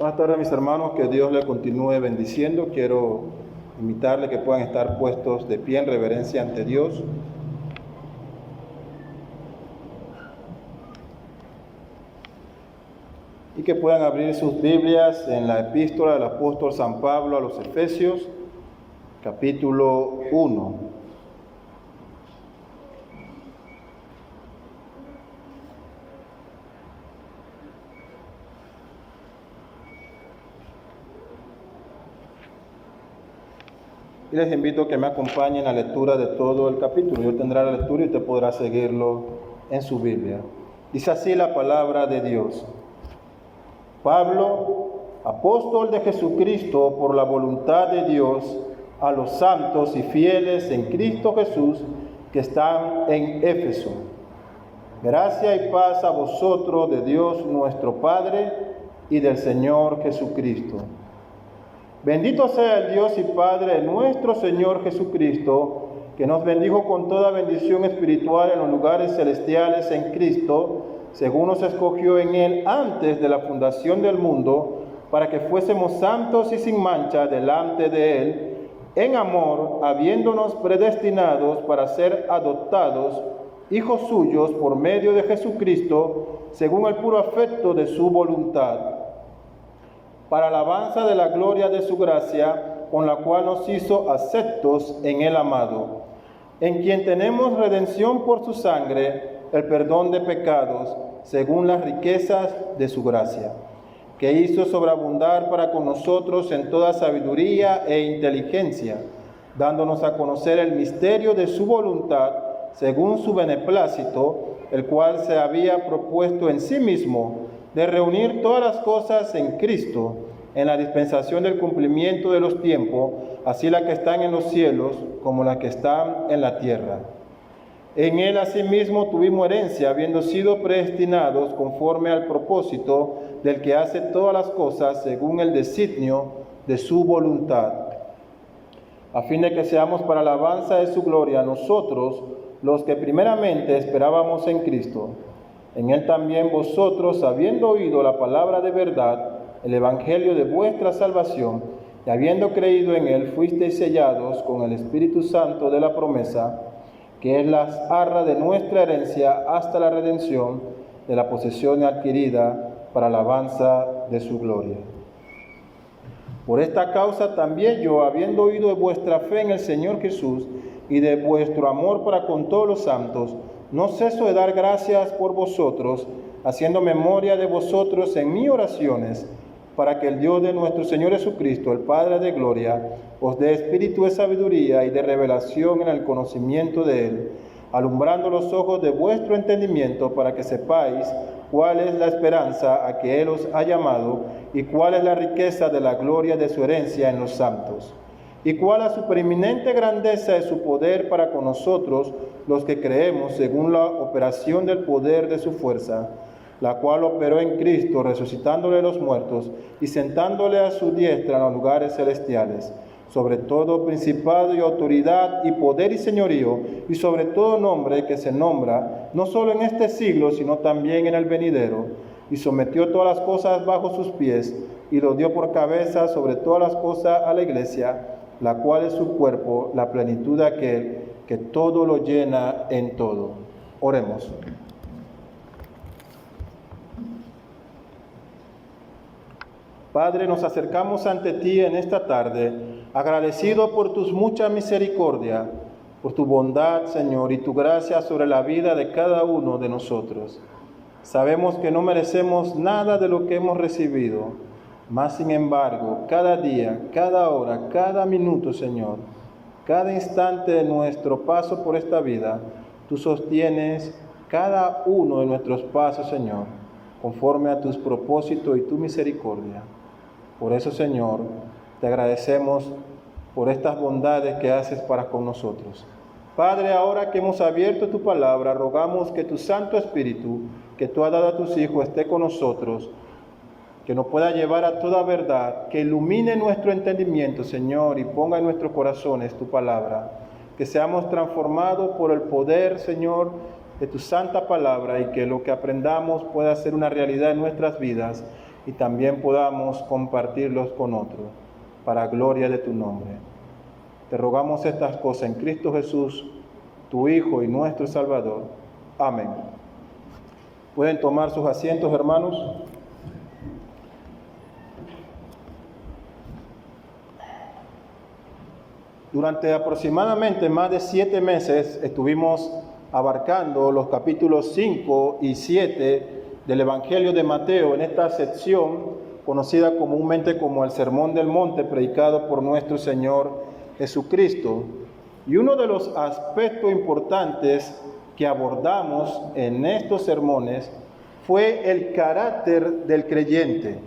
Buenas tardes, mis hermanos, que Dios le continúe bendiciendo. Quiero invitarle que puedan estar puestos de pie en reverencia ante Dios. Y que puedan abrir sus Biblias en la epístola del apóstol San Pablo a los Efesios, capítulo 1. Y les invito a que me acompañen a la lectura de todo el capítulo. Yo tendré la lectura y usted podrá seguirlo en su Biblia. Dice así la palabra de Dios. Pablo, apóstol de Jesucristo por la voluntad de Dios, a los santos y fieles en Cristo Jesús que están en Éfeso. Gracia y paz a vosotros de Dios nuestro Padre y del Señor Jesucristo. Bendito sea el Dios y Padre de nuestro Señor Jesucristo, que nos bendijo con toda bendición espiritual en los lugares celestiales en Cristo, según nos escogió en Él antes de la fundación del mundo, para que fuésemos santos y sin mancha delante de Él, en amor, habiéndonos predestinados para ser adoptados, hijos suyos por medio de Jesucristo, según el puro afecto de su voluntad, para alabanza de la gloria de su gracia, con la cual nos hizo aceptos en el amado, en quien tenemos redención por su sangre, el perdón de pecados, según las riquezas de su gracia, que hizo sobreabundar para con nosotros en toda sabiduría e inteligencia, dándonos a conocer el misterio de su voluntad, según su beneplácito, el cual se había propuesto en sí mismo, de reunir todas las cosas en Cristo, en la dispensación del cumplimiento de los tiempos, así las que están en los cielos como las que están en la tierra. En Él asimismo tuvimos herencia, habiendo sido predestinados conforme al propósito del que hace todas las cosas según el designio de su voluntad, a fin de que seamos para alabanza de su gloria nosotros, los que primeramente esperábamos en Cristo. En Él también vosotros, habiendo oído la palabra de verdad, el evangelio de vuestra salvación, y habiendo creído en Él, fuisteis sellados con el Espíritu Santo de la promesa, que es la arra de nuestra herencia hasta la redención de la posesión adquirida para alabanza de su gloria. Por esta causa también yo, habiendo oído de vuestra fe en el Señor Jesús y de vuestro amor para con todos los santos, no ceso de dar gracias por vosotros, haciendo memoria de vosotros en mis oraciones, para que el Dios de nuestro Señor Jesucristo, el Padre de gloria, os dé espíritu de sabiduría y de revelación en el conocimiento de Él, alumbrando los ojos de vuestro entendimiento, para que sepáis cuál es la esperanza a que Él os ha llamado, y cuál es la riqueza de la gloria de su herencia en los santos, y cuál la supereminente grandeza de su poder para con nosotros, los que creemos, según la operación del poder de su fuerza, la cual operó en Cristo, resucitándole de los muertos y sentándole a su diestra en los lugares celestiales, sobre todo principado y autoridad y poder y señorío, y sobre todo nombre que se nombra, no solo en este siglo, sino también en el venidero, y sometió todas las cosas bajo sus pies, y lo dio por cabeza sobre todas las cosas a la iglesia, la cual es su cuerpo, la plenitud de aquel que todo lo llena en todo. Oremos. Padre, nos acercamos ante ti en esta tarde, agradecido por tus muchas misericordias, por tu bondad, Señor, y tu gracia sobre la vida de cada uno de nosotros. Sabemos que no merecemos nada de lo que hemos recibido, mas sin embargo, cada día, cada hora, cada minuto, Señor, cada instante de nuestro paso por esta vida, tú sostienes cada uno de nuestros pasos, Señor, conforme a tus propósitos y tu misericordia. Por eso, Señor, te agradecemos por estas bondades que haces para con nosotros. Padre, ahora que hemos abierto tu palabra, rogamos que tu Santo Espíritu, que tú has dado a tus hijos, esté con nosotros, que nos pueda llevar a toda verdad, que ilumine nuestro entendimiento, Señor, y ponga en nuestros corazones tu palabra, que seamos transformados por el poder, Señor, de tu santa palabra, y que lo que aprendamos pueda ser una realidad en nuestras vidas, y también podamos compartirlos con otros, para gloria de tu nombre. Te rogamos estas cosas en Cristo Jesús, tu Hijo y nuestro Salvador. Amén. ¿Pueden tomar sus asientos, hermanos? Durante aproximadamente más de 7 meses estuvimos abarcando los capítulos 5 y 7 del Evangelio de Mateo en esta sección conocida comúnmente como el Sermón del Monte, predicado por nuestro Señor Jesucristo. Y uno de los aspectos importantes que abordamos en estos sermones fue el carácter del creyente.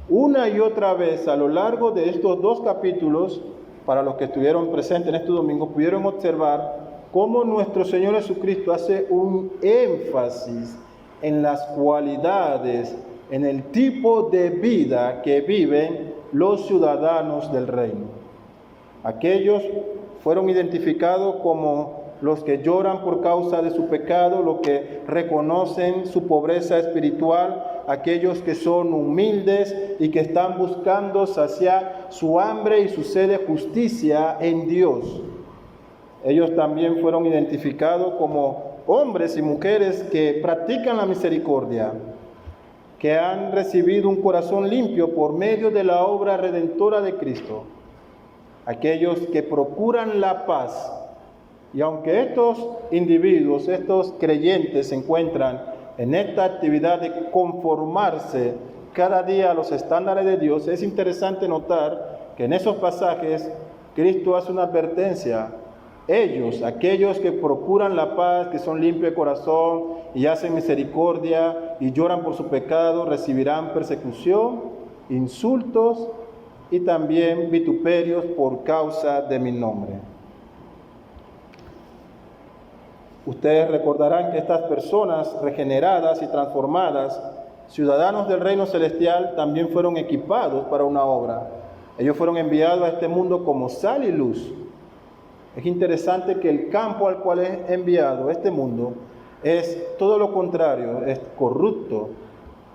Una y otra vez a lo largo de estos 2 capítulos, para los que estuvieron presentes en este domingo, pudieron observar cómo nuestro Señor Jesucristo hace un énfasis en las cualidades, en el tipo de vida que viven los ciudadanos del reino. Aquellos fueron identificados como los que lloran por causa de su pecado, los que reconocen su pobreza espiritual, aquellos que son humildes y que están buscando saciar su hambre y su sed de justicia en Dios. Ellos también fueron identificados como hombres y mujeres que practican la misericordia, que han recibido un corazón limpio por medio de la obra redentora de Cristo, aquellos que procuran la paz. Y aunque estos individuos, estos creyentes se encuentran en esta actividad de conformarse cada día a los estándares de Dios, es interesante notar que en esos pasajes Cristo hace una advertencia. Ellos, aquellos que procuran la paz, que son limpios de corazón y hacen misericordia y lloran por su pecado, recibirán persecución, insultos y también vituperios por causa de mi nombre. Ustedes recordarán que estas personas regeneradas y transformadas, ciudadanos del reino celestial, también fueron equipados para una obra. Ellos fueron enviados a este mundo como sal y luz. Es interesante que el campo al cual es enviado este mundo es todo lo contrario, es corrupto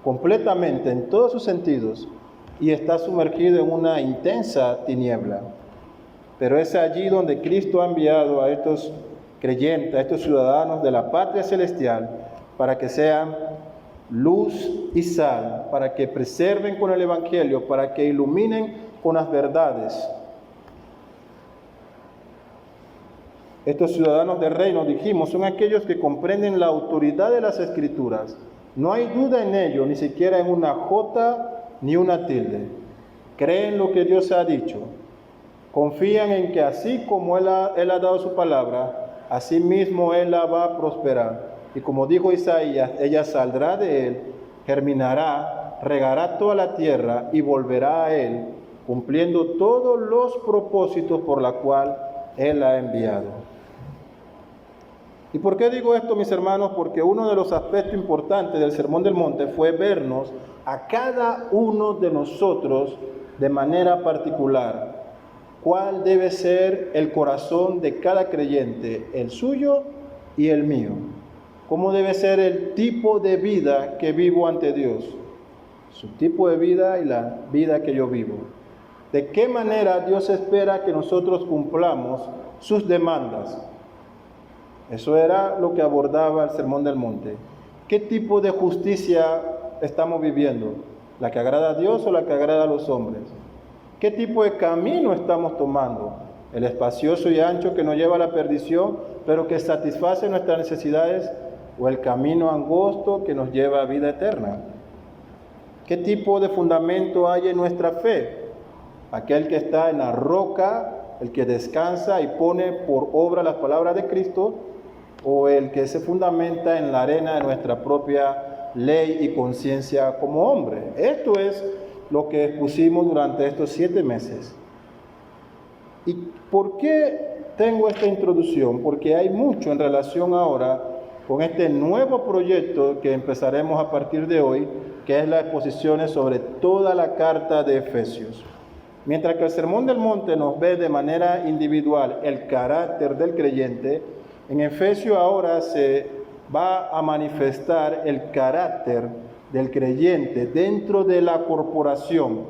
completamente en todos sus sentidos y está sumergido en una intensa tiniebla. Pero es allí donde Cristo ha enviado a estos creyentes, a estos ciudadanos de la patria celestial, para que sean luz y sal, para que preserven con el Evangelio, para que iluminen con las verdades. Estos ciudadanos del reino, dijimos, son aquellos que comprenden la autoridad de las Escrituras. No hay duda en ello, ni siquiera en una jota ni una tilde. Creen lo que Dios ha dicho. Confían en que así como Él ha dado su palabra, así mismo Él la va a prosperar. Y como dijo Isaías, ella saldrá de Él, germinará, regará toda la tierra y volverá a Él, cumpliendo todos los propósitos por la cual Él la ha enviado. ¿Y por qué digo esto, mis hermanos? Porque uno de los aspectos importantes del Sermón del Monte fue vernos a cada uno de nosotros de manera particular. ¿Cuál debe ser el corazón de cada creyente, el suyo y el mío? ¿Cómo debe ser el tipo de vida que vivo ante Dios? Su tipo de vida y la vida que yo vivo. ¿De qué manera Dios espera que nosotros cumplamos sus demandas? Eso era lo que abordaba el Sermón del Monte. ¿Qué tipo de justicia estamos viviendo? ¿La que agrada a Dios o la que agrada a los hombres? ¿Qué tipo de camino estamos tomando? ¿El espacioso y ancho que nos lleva a la perdición, pero que satisface nuestras necesidades? ¿O el camino angosto que nos lleva a vida eterna? ¿Qué tipo de fundamento hay en nuestra fe? ¿Aquel que está en la roca, el que descansa y pone por obra las palabras de Cristo? ¿O el que se fundamenta en la arena de nuestra propia ley y conciencia como hombre? Esto es lo que expusimos durante estos 7 meses. ¿Y por qué tengo esta introducción? Porque hay mucho en relación ahora con este nuevo proyecto que empezaremos a partir de hoy, que es las exposiciones sobre toda la carta de Efesios. Mientras que el Sermón del Monte nos ve de manera individual el carácter del creyente, en Efesios ahora se va a manifestar el carácter del creyente dentro de la corporación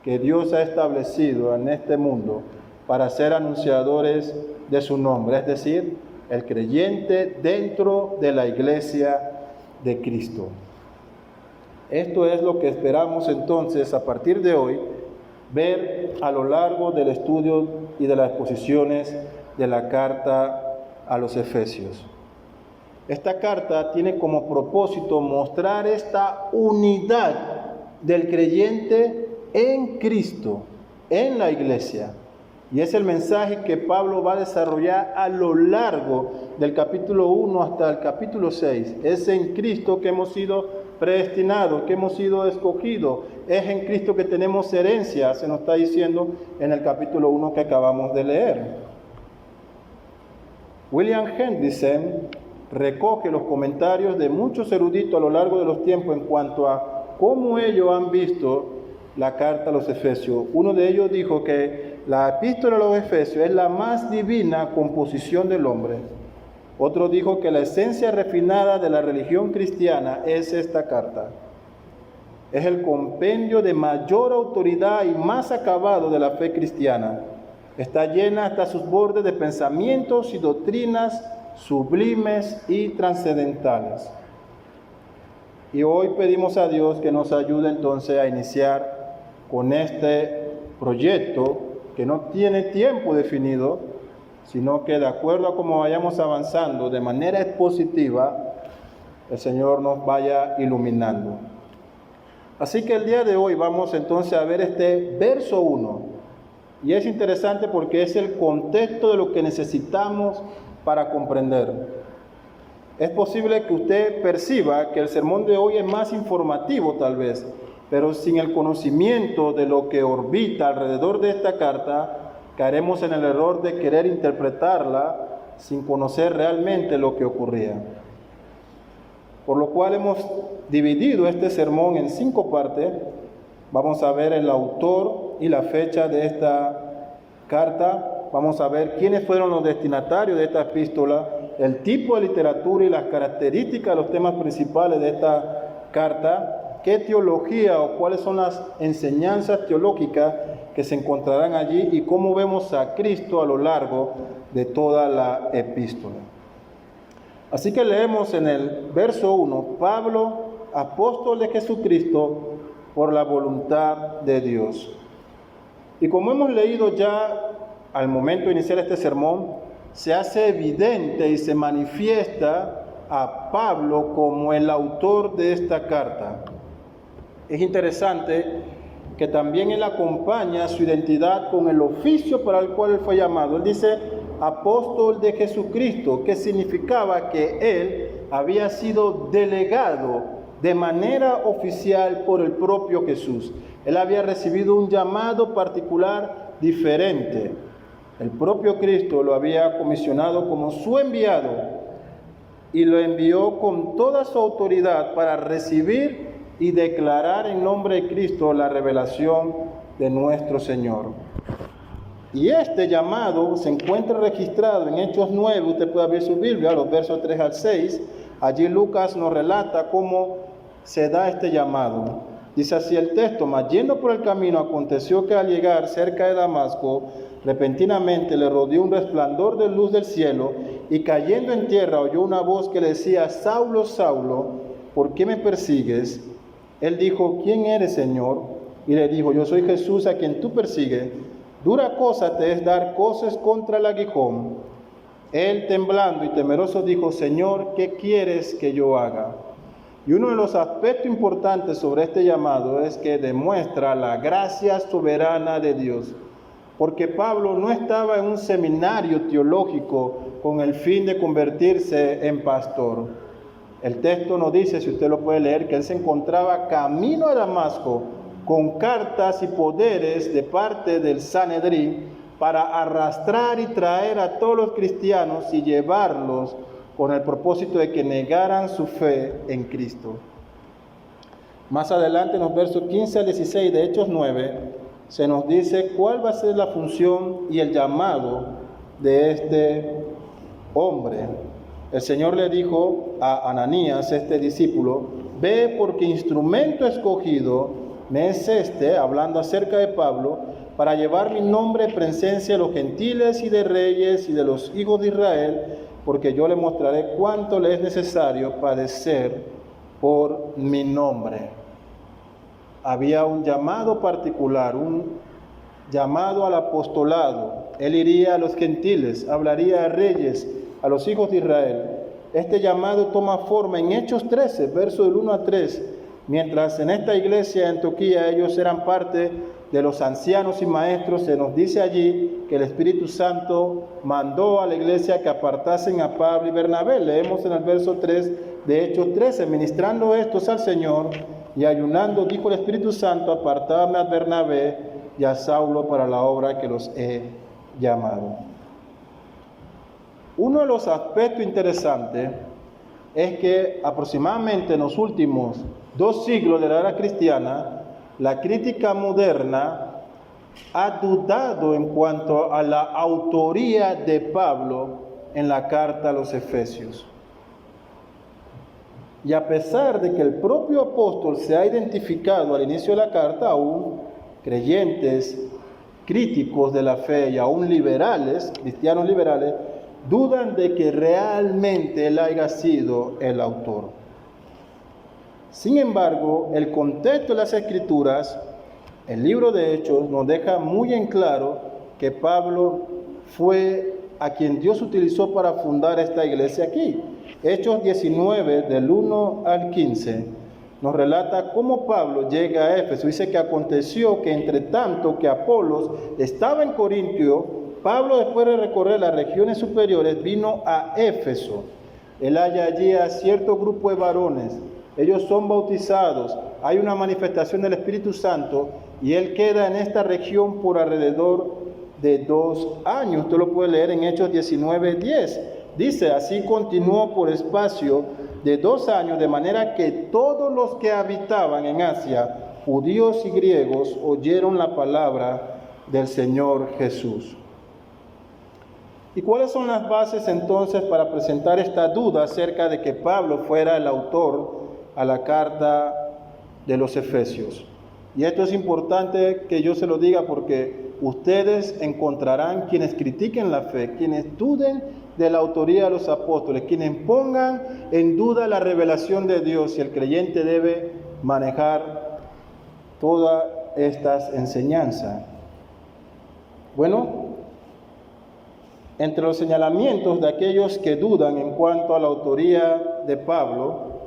que Dios ha establecido en este mundo para ser anunciadores de su nombre, es decir, el creyente dentro de la iglesia de Cristo. Esto es lo que esperamos entonces a partir de hoy ver a lo largo del estudio y de las exposiciones de la carta a los Efesios. Esta carta tiene como propósito mostrar esta unidad del creyente en Cristo, en la iglesia. Y es el mensaje que Pablo va a desarrollar a lo largo del capítulo 1 hasta el capítulo 6. Es en Cristo que hemos sido predestinados, que hemos sido escogidos. Es en Cristo que tenemos herencia, se nos está diciendo en el capítulo 1 que acabamos de leer. William Hendrickson recoge los comentarios de muchos eruditos a lo largo de los tiempos en cuanto a cómo ellos han visto la carta a los Efesios. Uno de ellos dijo que la epístola a los Efesios es la más divina composición del hombre. Otro dijo que la esencia refinada de la religión cristiana es esta carta. Es el compendio de mayor autoridad y más acabado de la fe cristiana. Está llena hasta sus bordes de pensamientos y doctrinas sublimes y trascendentales. Y hoy pedimos a Dios que nos ayude entonces a iniciar con este proyecto que no tiene tiempo definido, sino que de acuerdo a cómo vayamos avanzando de manera expositiva, el Señor nos vaya iluminando. Así que el día de hoy vamos entonces a ver este verso 1. Y es interesante porque es el contexto de lo que necesitamos para comprender. Es posible que usted perciba que el sermón de hoy es más informativo tal vez, pero sin el conocimiento de lo que orbita alrededor de esta carta, caeremos en el error de querer interpretarla sin conocer realmente lo que ocurría. Por lo cual hemos dividido este sermón en 5 partes. Vamos a ver el autor y la fecha de esta carta. Vamos a ver quiénes fueron los destinatarios de esta epístola, el tipo de literatura y las características de los temas principales de esta carta, qué teología o cuáles son las enseñanzas teológicas que se encontrarán allí y cómo vemos a Cristo a lo largo de toda la epístola. Así que leemos en el verso 1, Pablo, apóstol de Jesucristo, por la voluntad de Dios. Y como hemos leído ya al momento de iniciar este sermón, se hace evidente y se manifiesta a Pablo como el autor de esta carta. Es interesante que también él acompaña su identidad con el oficio para el cual él fue llamado. Él dice apóstol de Jesucristo, que significaba que él había sido delegado de manera oficial por el propio Jesús. Él había recibido un llamado particular diferente. El propio Cristo lo había comisionado como su enviado y lo envió con toda su autoridad para recibir y declarar en nombre de Cristo la revelación de nuestro Señor. Y este llamado se encuentra registrado en Hechos 9, usted puede abrir su Biblia, los versos 3 al 6, allí Lucas nos relata cómo se da este llamado. Dice así el texto, mas yendo por el camino aconteció que al llegar cerca de Damasco, repentinamente le rodeó un resplandor de luz del cielo, y cayendo en tierra oyó una voz que le decía, Saulo, Saulo, ¿por qué me persigues? Él dijo, ¿quién eres, Señor? Y le dijo, yo soy Jesús a quien tú persigues. Dura cosa te es dar coces contra el aguijón. Él, temblando y temeroso, dijo, Señor, ¿qué quieres que yo haga? Y uno de los aspectos importantes sobre este llamado es que demuestra la gracia soberana de Dios. Porque Pablo no estaba en un seminario teológico con el fin de convertirse en pastor. El texto nos dice, si usted lo puede leer, que él se encontraba camino a Damasco con cartas y poderes de parte del Sanedrín para arrastrar y traer a todos los cristianos y llevarlos con el propósito de que negaran su fe en Cristo. Más adelante, en los versos 15 al 16 de Hechos 9, se nos dice cuál va a ser la función y el llamado de este hombre. el Señor le dijo a Ananías, este discípulo, ve porque instrumento escogido me es este, hablando acerca de Pablo, para llevar mi nombre en presencia de los gentiles y de reyes y de los hijos de Israel, porque yo le mostraré cuánto le es necesario padecer por mi nombre. Había un llamado particular, un llamado al apostolado. Él iría a los gentiles, hablaría a reyes, a los hijos de Israel. Este llamado toma forma en Hechos 13, versos del 1 a 3, mientras en esta iglesia de Antioquía ellos eran parte de los ancianos y maestros. Se nos dice allí que el Espíritu Santo mandó a la iglesia que apartasen a Pablo y Bernabé. Leemos en el verso 3 de Hechos 13, ministrando estos al Señor y ayunando, dijo el Espíritu Santo, apartadme a Bernabé y a Saulo para la obra que los he llamado. Uno de los aspectos interesantes es que aproximadamente en los últimos 2 siglos de la era cristiana, la crítica moderna ha dudado en cuanto a la autoría de Pablo en la carta a los Efesios. Y a pesar de que el propio apóstol se ha identificado al inicio de la carta, aún creyentes, críticos de la fe y aún liberales, cristianos liberales, dudan de que realmente él haya sido el autor. Sin embargo, el contexto de las Escrituras, el libro de Hechos, nos deja muy en claro que Pablo fue a quien Dios utilizó para fundar esta iglesia aquí. Hechos 19, del 1 al 15, nos relata cómo Pablo llega a Éfeso. Dice que aconteció que entre tanto que Apolos estaba en Corintio, Pablo, después de recorrer las regiones superiores, vino a Éfeso. Él halla allí a cierto grupo de varones. Ellos son bautizados, hay una manifestación del Espíritu Santo y él queda en esta región por alrededor de 2 años. Usted lo puede leer en Hechos 19:10. Dice, así continuó por espacio de 2 años, de manera que todos los que habitaban en Asia, judíos y griegos, oyeron la palabra del Señor Jesús. ¿Y cuáles son las bases entonces para presentar esta duda acerca de que Pablo fuera el autor a la carta de los Efesios? Y esto es importante que yo se lo diga porque ustedes encontrarán quienes critiquen la fe, quienes duden de la autoría de los apóstoles, quienes pongan en duda la revelación de Dios, y el creyente debe manejar todas estas enseñanzas. Bueno, entre los señalamientos de aquellos que dudan en cuanto a la autoría de Pablo,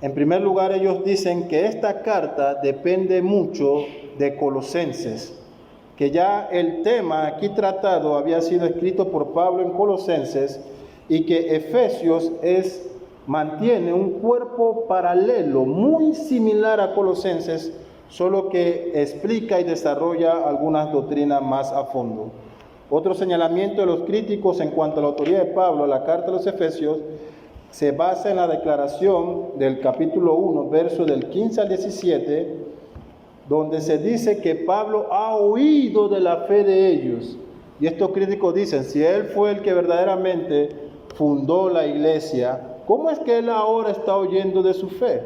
en primer lugar ellos dicen que esta carta depende mucho de Colosenses, que ya el tema aquí tratado había sido escrito por Pablo en Colosenses y que Efesios mantiene un cuerpo paralelo muy similar a Colosenses, solo que explica y desarrolla algunas doctrinas más a fondo. Otro señalamiento de los críticos en cuanto a la autoría de Pablo, la carta a los Efesios, se basa en la declaración del capítulo 1, versos del 15 al 17, donde se dice que Pablo ha oído de la fe de ellos. Y estos críticos dicen, si él fue el que verdaderamente fundó la iglesia, ¿cómo es que él ahora está oyendo de su fe?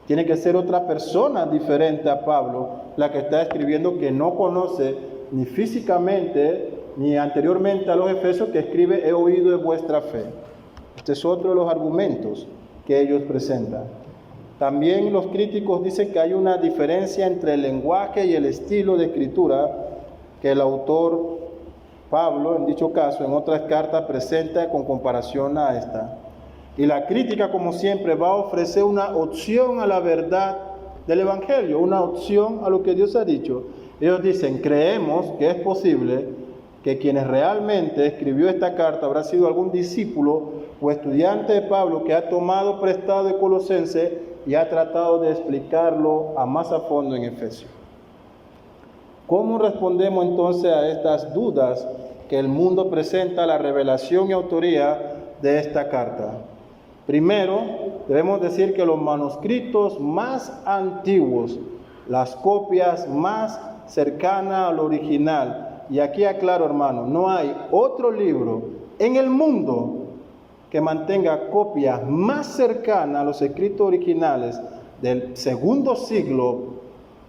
Tiene que ser otra persona diferente a Pablo, la que está escribiendo, que no conoce ni físicamente ni anteriormente a los Efesios, que escribe, he oído de vuestra fe. Este es otro de los argumentos que ellos presentan. También los críticos dicen que hay una diferencia entre el lenguaje y el estilo de escritura que el autor Pablo, en dicho caso, en otras cartas presenta con comparación a esta. Y la crítica, como siempre, va a ofrecer una opción a la verdad del Evangelio, una opción a lo que Dios ha dicho. Ellos dicen, creemos que es posible que quienes realmente escribió esta carta habrá sido algún discípulo o estudiante de Pablo que ha tomado prestado de Colosenses y ha tratado de explicarlo a más a fondo en Efesios. ¿Cómo respondemos entonces a estas dudas que el mundo presenta a la revelación y autoría de esta carta? Primero, debemos decir que los manuscritos más antiguos, las copias más cercanas al original, y aquí aclaro, hermano, no hay otro libro en el mundo que mantenga copias más cercanas a los escritos originales del segundo siglo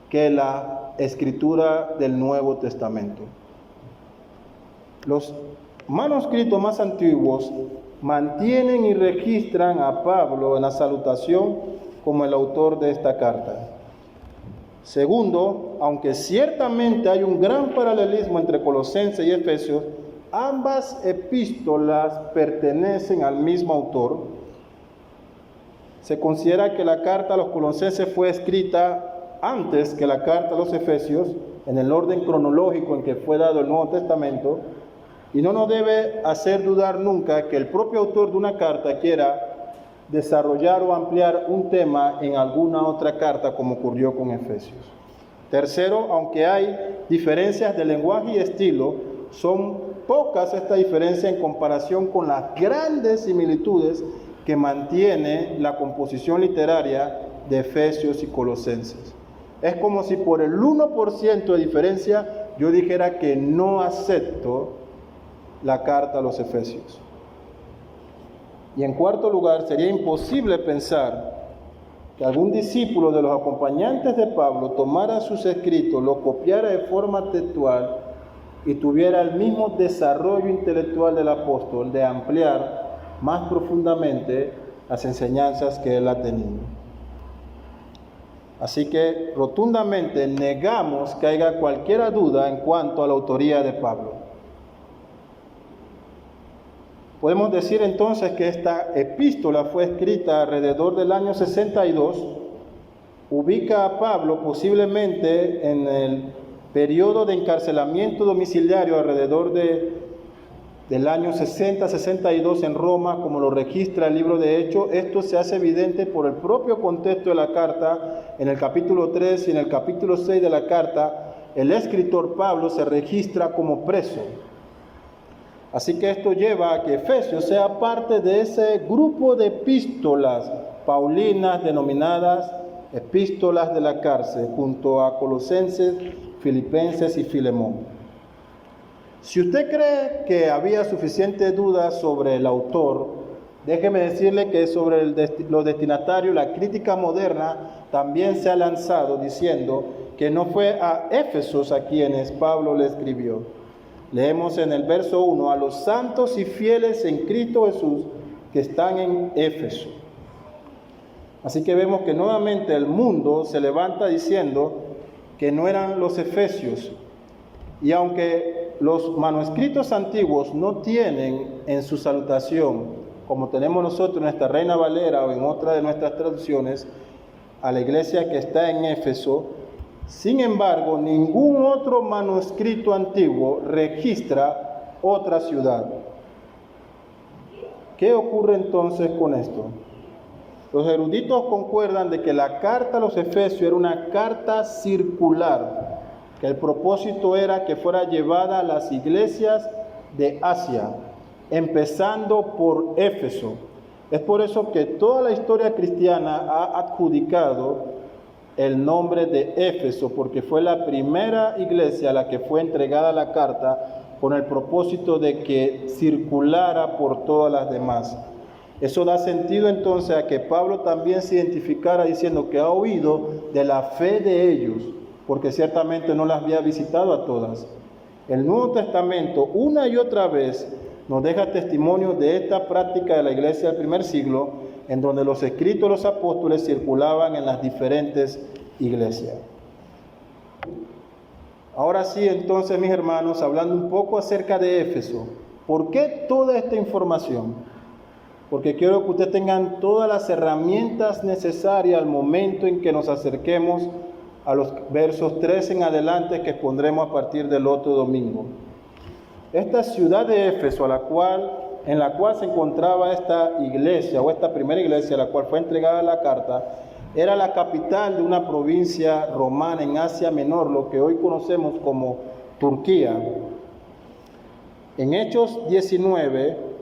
que la escritura del Nuevo Testamento. Los manuscritos más antiguos mantienen y registran a Pablo en la salutación como el autor de esta carta. Segundo, aunque ciertamente hay un gran paralelismo entre Colosenses y Efesios, ambas epístolas pertenecen al mismo autor. Se considera que la carta a los Colosenses fue escrita antes que la carta a los Efesios, en el orden cronológico en que fue dado el Nuevo Testamento, y no nos debe hacer dudar nunca que el propio autor de una carta quiera desarrollar o ampliar un tema en alguna otra carta, como ocurrió con Efesios. Tercero, aunque hay diferencias de lenguaje y estilo, son pocas estas diferencias en comparación con las grandes similitudes que mantiene la composición literaria de Efesios y Colosenses. Es como si por el 1% de diferencia yo dijera que no acepto la carta a los Efesios. Y en cuarto lugar, sería imposible pensar que algún discípulo de los acompañantes de Pablo tomara sus escritos, lo copiara de forma textual y tuviera el mismo desarrollo intelectual del apóstol de ampliar más profundamente las enseñanzas que él ha tenido. Así que rotundamente negamos que haya cualquier duda en cuanto a la autoría de Pablo. Podemos decir entonces que esta epístola fue escrita alrededor del año 62, ubica a Pablo posiblemente en el periodo de encarcelamiento domiciliario alrededor del año 60-62 en Roma, como lo registra el libro de Hechos. Esto se hace evidente por el propio contexto de la carta. En el capítulo 3 y en el capítulo 6 de la carta, el escritor Pablo se registra como preso. Así que esto lleva a que Efesios sea parte de ese grupo de epístolas paulinas denominadas epístolas de la cárcel, junto a Colosenses, Filipenses y Filemón. Si usted cree que había suficiente duda sobre el autor, déjeme decirle que sobre los destinatarios, la crítica moderna también se ha lanzado diciendo que no fue a Éfesos a quienes Pablo le escribió. Leemos en el verso 1, a los santos y fieles en Cristo Jesús que están en Éfeso. Así que vemos que nuevamente el mundo se levanta diciendo que no eran los efesios. Y aunque los manuscritos antiguos no tienen en su salutación, como tenemos nosotros en nuestra Reina Valera o en otra de nuestras traducciones, a la iglesia que está en Éfeso, sin embargo, ningún otro manuscrito antiguo registra otra ciudad. ¿Qué ocurre entonces con esto? Los eruditos concuerdan de que la carta a los Efesios era una carta circular, que el propósito era que fuera llevada a las iglesias de Asia, empezando por Éfeso. Es por eso que toda la historia cristiana ha adjudicado el nombre de Éfeso, porque fue la primera iglesia a la que fue entregada la carta con el propósito de que circulara por todas las demás. Eso da sentido entonces a que Pablo también se identificara diciendo que ha oído de la fe de ellos, porque ciertamente no las había visitado a todas. El Nuevo Testamento una y otra vez nos deja testimonio de esta práctica de la iglesia del primer siglo, en donde los escritos de los apóstoles circulaban en las diferentes iglesias. Ahora sí, entonces, mis hermanos, hablando un poco acerca de Éfeso, ¿por qué toda esta información? Porque quiero que ustedes tengan todas las herramientas necesarias al momento en que nos acerquemos a los versos 3 en adelante que expondremos a partir del otro domingo. Esta ciudad de Éfeso, en la cual se encontraba esta iglesia, o esta primera iglesia a la cual fue entregada la carta, era la capital de una provincia romana en Asia Menor, lo que hoy conocemos como Turquía. En Hechos 19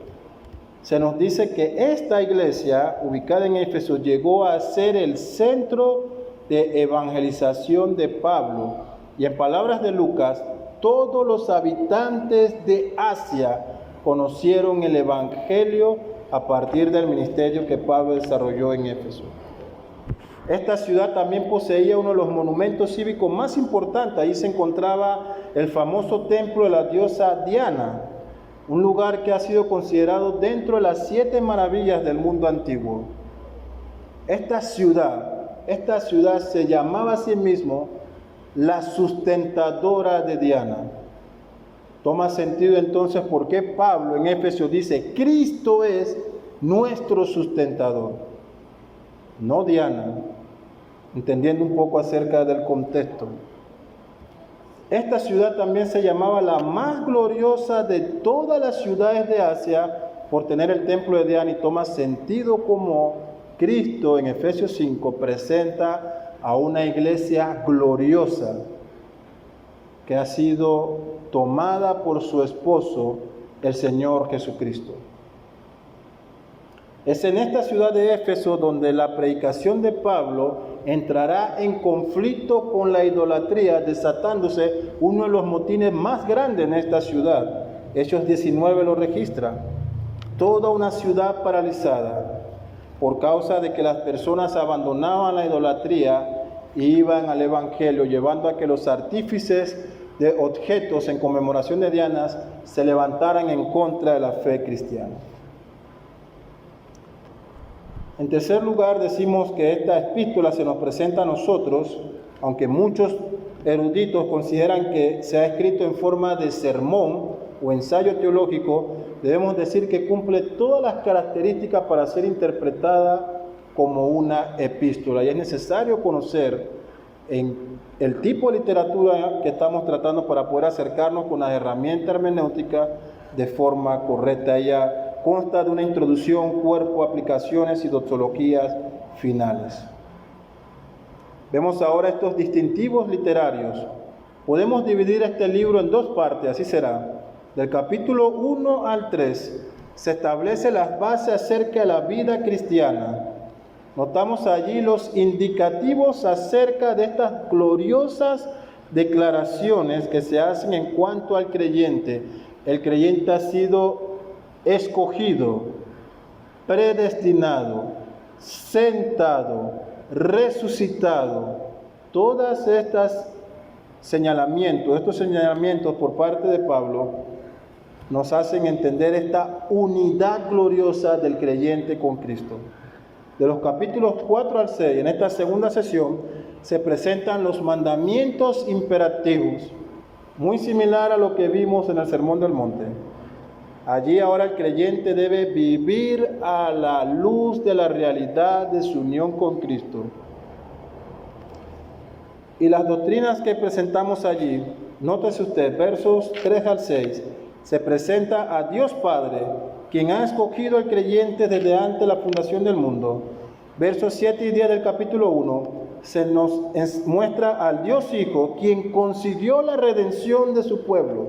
se nos dice que esta iglesia, ubicada en Éfeso, llegó a ser el centro de evangelización de Pablo. Y en palabras de Lucas, todos los habitantes de Asia conocieron el Evangelio a partir del ministerio que Pablo desarrolló en Éfeso. Esta ciudad también poseía uno de los monumentos cívicos más importantes. Ahí se encontraba el famoso templo de la diosa Diana, un lugar que ha sido considerado dentro de las 7 maravillas del mundo antiguo. Esta ciudad se llamaba a sí mismo la sustentadora de Diana. Toma sentido entonces por qué Pablo en Éfeso dice: Cristo es nuestro sustentador, no Diana, entendiendo un poco acerca del contexto. Esta ciudad también se llamaba la más gloriosa de todas las ciudades de Asia por tener el templo de Diana, y toma sentido como Cristo en Efesios 5 presenta a una iglesia gloriosa que ha sido tomada por su esposo, el Señor Jesucristo. Es en esta ciudad de Éfeso donde la predicación de Pablo entrará en conflicto con la idolatría, desatándose uno de los motines más grandes en esta ciudad. Hechos 19 lo registra. Toda una ciudad paralizada por causa de que las personas abandonaban la idolatría y iban al Evangelio, llevando a que los artífices de objetos en conmemoración de Dianas se levantaran en contra de la fe cristiana. En tercer lugar, decimos que esta epístola se nos presenta a nosotros, aunque muchos eruditos consideran que se ha escrito en forma de sermón o ensayo teológico, debemos decir que cumple todas las características para ser interpretada como una epístola. Y es necesario conocer en el tipo de literatura que estamos tratando para poder acercarnos con las herramientas hermenéuticas de forma correcta. Ella consta de una introducción, cuerpo, aplicaciones y doxologías finales. Vemos ahora estos distintivos literarios. Podemos dividir este libro en 2 partes, así será. Del capítulo 1 al 3 se establece las bases acerca de la vida cristiana. Notamos allí los indicativos acerca de estas gloriosas declaraciones que se hacen en cuanto al creyente. El creyente ha sido escogido, predestinado, sentado, resucitado. Todas estos señalamientos por parte de Pablo nos hacen entender esta unidad gloriosa del creyente con Cristo. De los capítulos 4 al 6, en esta segunda sesión, se presentan los mandamientos imperativos, muy similar a lo que vimos en el Sermón del Monte. Allí ahora el creyente debe vivir a la luz de la realidad de su unión con Cristo. Y las doctrinas que presentamos allí, nótese usted, versos 3 al 6, se presenta a Dios Padre, quien ha escogido al creyente desde antes de la fundación del mundo. Versos 7 y 10 del capítulo 1, se nos muestra al Dios Hijo, quien consiguió la redención de su pueblo.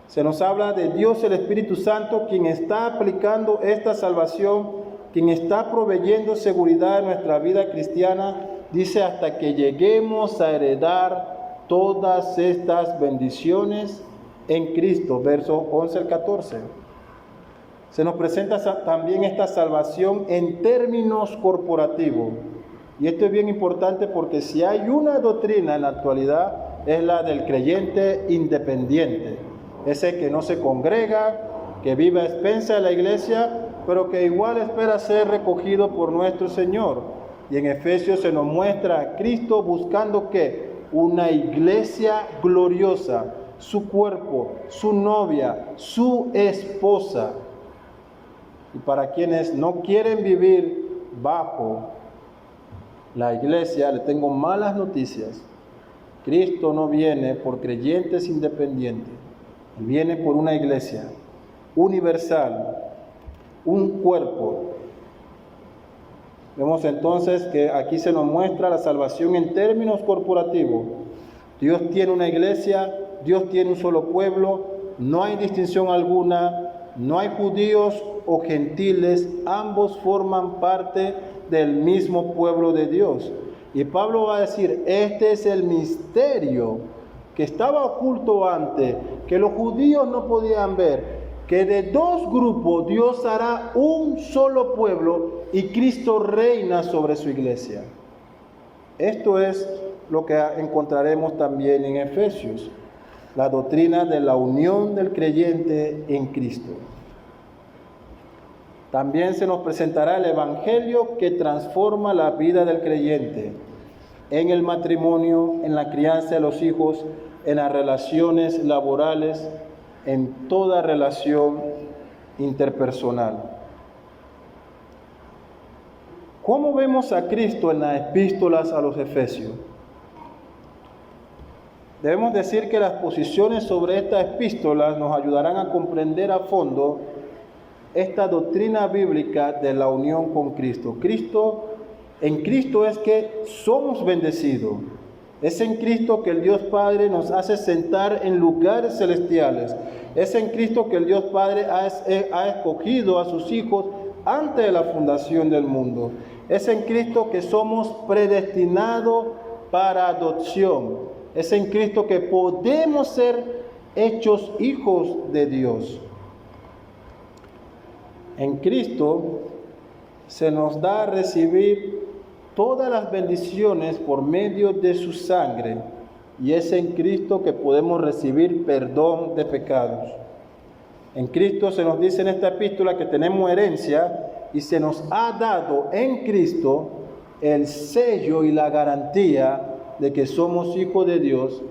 Se nos habla de Dios el Espíritu Santo, quien está aplicando esta salvación, quien está proveyendo seguridad en nuestra vida cristiana, dice, hasta que lleguemos a heredar todas estas bendiciones en Cristo, versos 11 al 14. Se nos presenta también esta salvación en términos corporativos. Y esto es bien importante porque si hay una doctrina en la actualidad, es la del creyente independiente. Ese que no se congrega, que vive a expensas de la iglesia, pero que igual espera ser recogido por nuestro Señor. Y en Efesios se nos muestra a Cristo buscando ¿qué? Una iglesia gloriosa, su cuerpo, su novia, su esposa. Y para quienes no quieren vivir bajo la iglesia, le tengo malas noticias. Cristo no viene por creyentes independientes, Él viene por una iglesia universal, un cuerpo. Vemos entonces que aquí se nos muestra la salvación en términos corporativos. Dios tiene una iglesia, Dios tiene un solo pueblo, no hay distinción alguna, no hay judíos o gentiles, ambos forman parte del mismo pueblo de Dios. Y Pablo va a decir, este es el misterio que estaba oculto antes, que los judíos no podían ver, que de dos grupos Dios hará un solo pueblo y Cristo reina sobre su iglesia. Esto es lo que encontraremos también en Efesios, la doctrina de la unión del creyente en Cristo. También se nos presentará el Evangelio que transforma la vida del creyente en el matrimonio, en la crianza de los hijos, en las relaciones laborales, en toda relación interpersonal. ¿Cómo vemos a Cristo en las epístolas a los Efesios? Debemos decir que las posiciones sobre estas epístolas nos ayudarán a comprender a fondo esta doctrina bíblica de la unión con Cristo. En Cristo es que somos bendecidos. Es en Cristo que el Dios Padre nos hace sentar en lugares celestiales. Es en Cristo que el Dios Padre ha escogido a sus hijos antes de la fundación del mundo. Es en Cristo que somos predestinados para adopción. Es en Cristo que podemos ser hechos hijos de Dios. En Cristo se nos da a recibir todas las bendiciones por medio de su sangre, y es en Cristo que podemos recibir perdón de pecados. En Cristo se nos dice en esta epístola que tenemos herencia y se nos ha dado en Cristo el sello y la garantía de que somos hijos de Dios,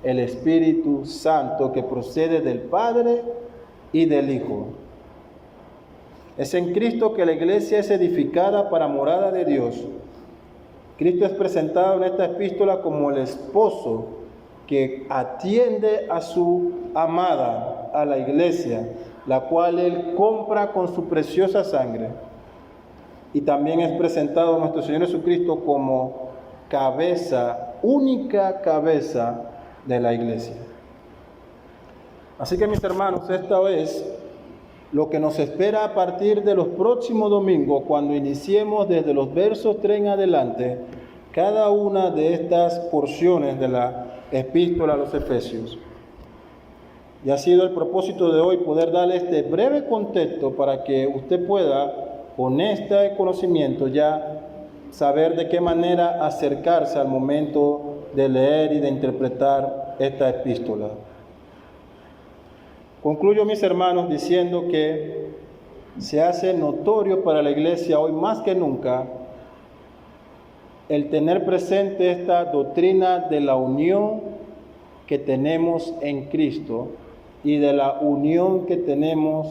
el Espíritu Santo que procede del Padre y del Hijo. Es en Cristo que la iglesia es edificada para morada de Dios. Cristo es presentado en esta epístola como el esposo que atiende a su amada, a la iglesia, la cual Él compra con su preciosa sangre. Y también es presentado nuestro Señor Jesucristo como cabeza, única cabeza de la iglesia. Así que, mis hermanos, esta es lo que nos espera a partir de los próximos domingos, cuando iniciemos desde los versos 3 en adelante cada una de estas porciones de la epístola a los Efesios. Y ha sido el propósito de hoy poder darle este breve contexto para que usted pueda, con este conocimiento, ya saber de qué manera acercarse al momento de leer y de interpretar esta epístola. Concluyo, mis hermanos, diciendo que se hace notorio para la iglesia hoy más que nunca el tener presente esta doctrina de la unión que tenemos en Cristo y de la unión que tenemos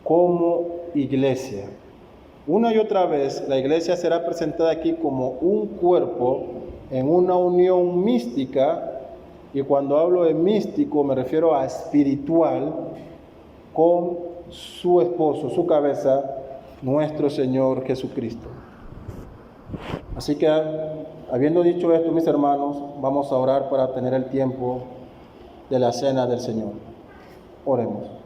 como iglesia. Una y otra vez la iglesia será presentada aquí como un cuerpo en una unión mística. Y cuando hablo de místico me refiero a espiritual, con su esposo, su cabeza, nuestro Señor Jesucristo. Así que, habiendo dicho esto, mis hermanos, vamos a orar para tener el tiempo de la cena del Señor. Oremos.